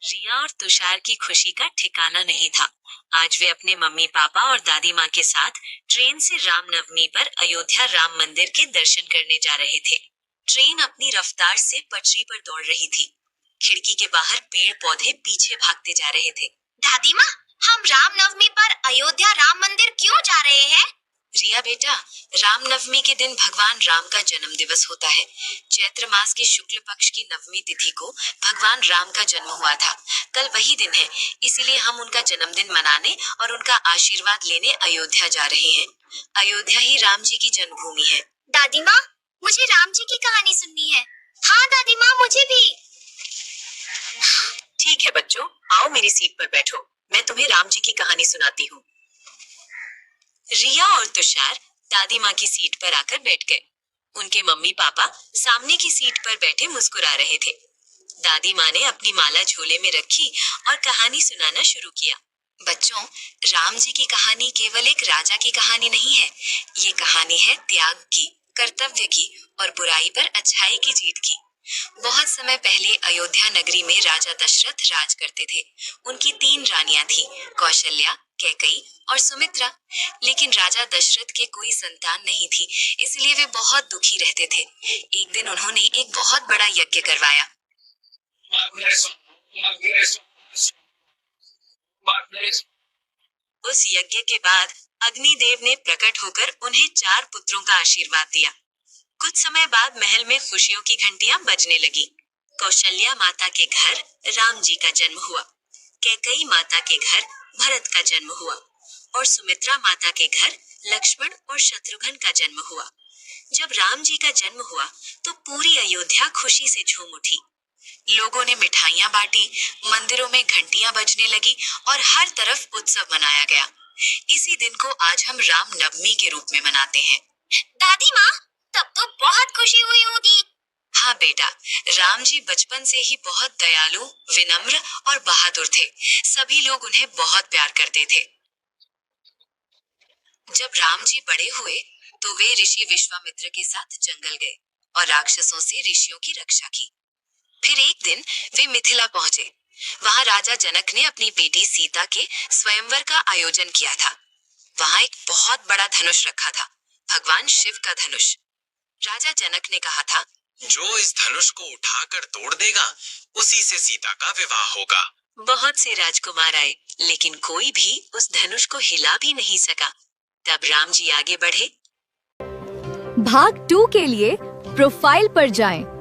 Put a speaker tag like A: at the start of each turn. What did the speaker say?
A: रिया और तुषार की खुशी का ठिकाना नहीं था। आज वे अपने मम्मी पापा और दादी माँ के साथ ट्रेन से रामनवमी पर अयोध्या राम मंदिर के दर्शन करने जा रहे थे। ट्रेन अपनी रफ्तार से पटरी पर दौड़ रही थी। खिड़की के बाहर पेड़ पौधे पीछे भागते जा रहे थे।
B: दादी माँ, हम रामनवमी पर अयोध्या राम मंदिर क्यों जा रहे हैं?
A: रिया बेटा, रामनवमी के दिन भगवान राम का जन्म दिवस होता है। चैत्र मास की शुक्ल पक्ष की नवमी तिथि को भगवान राम का जन्म हुआ था। कल वही दिन है, इसीलिए हम उनका जन्मदिन मनाने और उनका आशीर्वाद लेने अयोध्या जा रहे हैं। अयोध्या ही राम जी की जन्मभूमि है।
B: दादी माँ, मुझे राम जी की कहानी सुननी है। हाँ दादी माँ, मुझे भी।
A: ठीक है बच्चों, आओ मेरी सीट पर बैठो, मैं तुम्हें राम जी की कहानी सुनाती हूँ। रिया और तुषार दादी माँ की सीट पर आकर बैठ गए। उनके मम्मी पापा सामने की सीट पर बैठे मुस्कुरा रहे थे। दादी माँ ने अपनी माला झोले में रखी और कहानी सुनाना शुरू किया। बच्चों, राम जी की कहानी केवल एक राजा की कहानी नहीं है। ये कहानी है त्याग की, कर्तव्य की और बुराई पर अच्छाई की जीत की। बहुत समय पहले अयोध्या नगरी में राजा दशरथ राज करते थे। उनकी 3 रानियां थी, कौशल्या, कैकई और सुमित्रा। लेकिन राजा दशरथ के कोई संतान नहीं थी, इसलिए वे बहुत दुखी रहते थे। एक दिन उन्होंने एक बहुत बड़ा यज्ञ करवाया। उस यज्ञ के बाद अग्निदेव ने प्रकट होकर उन्हें 4 पुत्रों का आशीर्वाद दिया। कुछ समय बाद महल में खुशियों की घंटियां बजने लगी। कौशल्या माता के घर राम जी का जन्म हुआ, कैकई माता के घर भरत का जन्म हुआ और सुमित्रा माता के घर लक्ष्मण और शत्रुघ्न का जन्म हुआ। जब राम जी का जन्म हुआ तो पूरी अयोध्या खुशी से झूम उठी। लोगों ने मिठाइयां बांटी, मंदिरों में घंटियां बजने लगी और हर तरफ उत्सव मनाया गया। इसी दिन को आज हम राम नवमी के रूप में मनाते हैं।
B: दादी माँ, तब तो बहुत खुशी हुई होगी।
A: हाँ बेटा, राम जी बचपन से ही बहुत दयालु, विनम्र और बहादुर थे। सभी लोग उन्हें बहुत प्यार करते थे। जब राम जी बड़े हुए तो वे ऋषि विश्वामित्र के साथ जंगल गए और राक्षसों से ऋषियों की रक्षा की। फिर एक दिन वे मिथिला पहुंचे। वहां राजा जनक ने अपनी बेटी सीता के स्वयंवर का आयोजन किया था। वहां एक बहुत बड़ा धनुष रखा था, भगवान शिव का धनुष। राजा जनक ने कहा था,
C: जो इस धनुष को उठाकर तोड़ देगा, उसी से सीता का विवाह होगा।
A: बहुत से राजकुमार आए, लेकिन कोई भी उस धनुष को हिला भी नहीं सका। तब राम जी आगे बढ़े।
D: भाग 2 के लिए प्रोफाइल पर जाएं।